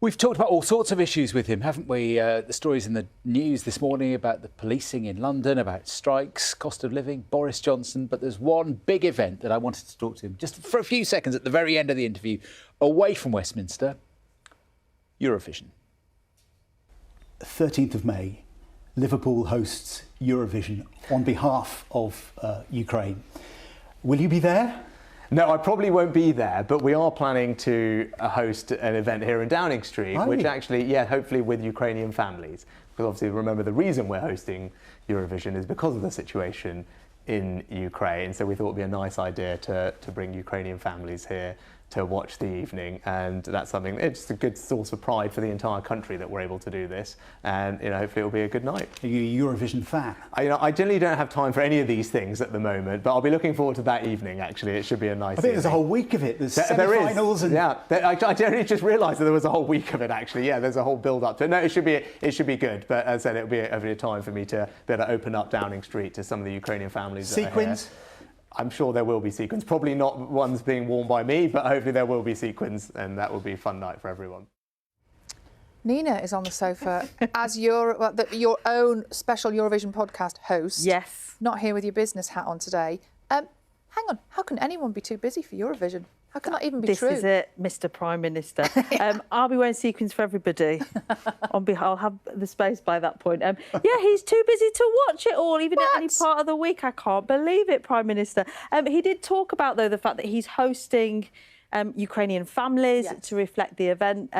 We've talked about all sorts of issues with him, haven't we? The stories in the news this morning about the policing in London, about strikes, cost of living, Boris Johnson. But there's one big event that I wanted to talk to him just for a few seconds at the very end of the interview, away from Westminster, Eurovision. 13th of May, Liverpool hosts Eurovision on behalf of Ukraine. Will you be there? No, I probably won't be there, but we are planning to host an event here in Downing Street, which actually, hopefully with Ukrainian families. Because obviously, remember, the reason we're hosting Eurovision is because of the situation in Ukraine. So we thought it would be a nice idea to bring Ukrainian families here to watch the evening, and that's something, it's a good source of pride for the entire country that we're able to do this, and hopefully it'll be a good night. Are you a Eurovision fan? I generally don't have time for any of these things at the moment, but I'll be looking forward to that evening. Actually, it should be a nice. I think there's a whole week of it. There's semi-finals and I generally just realised that there was a whole week of it. Actually, there's a whole build-up to it. No, it should be good. But as I said, it'll be a time for me to be able to open up Downing Street to some of the Ukrainian families. Sequins. I'm sure there will be sequins. Probably not ones being worn by me, but hopefully there will be sequins, and that will be a fun night for everyone. Nina is on the sofa as your own special Eurovision podcast host. Yes. Not here with your business hat on today. Hang on, how can anyone be too busy for Eurovision? How can that even be true? This is it, Mr. Prime Minister. I'll be wearing sequins for everybody. I'll have the space by that point. He's too busy to watch it all, even at any part of the week. I can't believe it, Prime Minister. He did talk about, though, the fact that he's hosting Ukrainian families to reflect the event.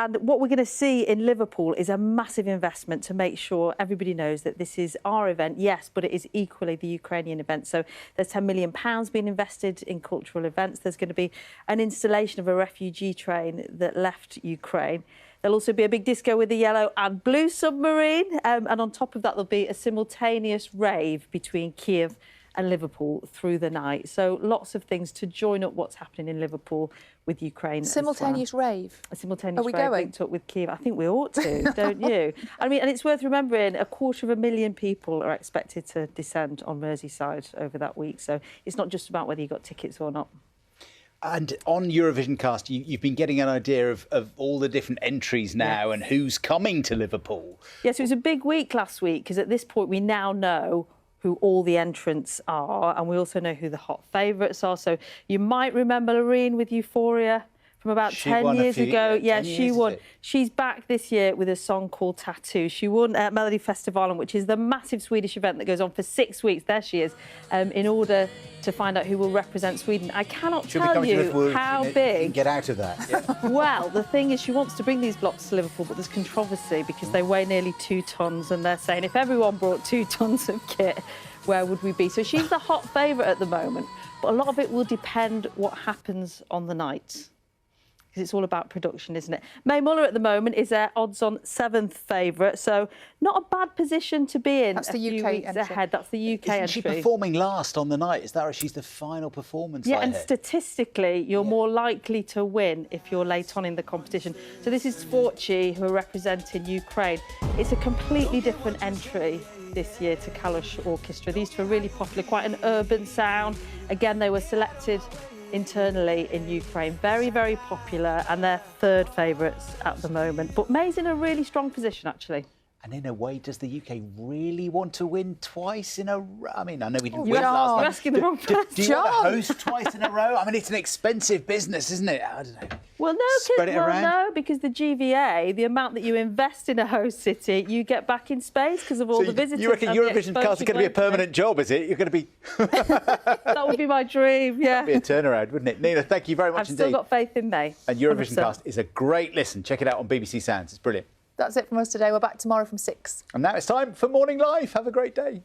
And what we're going to see in Liverpool is a massive investment to make sure everybody knows that this is our event, yes, but it is equally the Ukrainian event. So there's £10 million being invested in cultural events. There's going to be an installation of a refugee train that left Ukraine. There'll also be a big disco with a yellow and blue submarine. And on top of that, there'll be a simultaneous rave between Kiev and Liverpool through the night. So lots of things to join up what's happening in Liverpool with Ukraine. Simultaneous rave. A simultaneous rave going? linked up with Kiev. I think we ought to, don't you? I mean, and it's worth remembering 250,000 people are expected to descend on Merseyside over that week. So it's not just about whether you got tickets or not. And on Eurovision Cast, you've been getting an idea of all the different entries now and who's coming to Liverpool. Yes, it was a big week last week because at this point we now know who all the entrants are, and we also know who the hot favourites are. So you might remember Loreen with Euphoria from about 10 years ago. Yeah, she won. She's back this year with a song called Tattoo. She won at Melody Festivalen, which is the massive Swedish event that goes on for 6 weeks. There she is, in order to find out who will represent Sweden. I cannot tell you how big. Get out of that. Yeah. Well, the thing is, she wants to bring these blocks to Liverpool, but there's controversy because they weigh nearly 2 tonnes, and they're saying if everyone brought 2 tonnes of kit, where would we be? So she's the hot favourite at the moment, but a lot of it will depend what happens on the night, because it's all about production, isn't it? Mae Muller at the moment is their odds-on 7th favourite, so not a bad position to be in. That's the UK entry. Ahead. That's the UK entry. Isn't she performing last on the night? Is that right? She's the final performance? Yeah, and statistically, you're more likely to win if you're late on in the competition. So this is Sforci, who are representing Ukraine. It's a completely different entry this year to Kalush Orchestra. These two are really popular, quite an urban sound. Again, they were selected internally in Ukraine. Very, very popular, and they're 3rd favourites at the moment. But May's in a really strong position, actually. And in a way, does the UK really want to win twice in a row? I mean, I know we didn't win You're last time. asking the wrong person. Do you want to host twice in a row? I mean, it's an expensive business, isn't it? I don't know. Well, no, because the GVA, the amount that you invest in a host city, you get back in space because of all the visitors. You reckon Eurovision Cast is going to be a permanent job, is it? You're going to be... That would be my dream, yeah. That would be a turnaround, wouldn't it? Nina, thank you very much indeed. I've still got faith in May. And Eurovision Cast is a great listen. Check it out on BBC Sounds. It's brilliant. That's it from us today. We're back tomorrow from 6. And now it's time for Morning Live. Have a great day.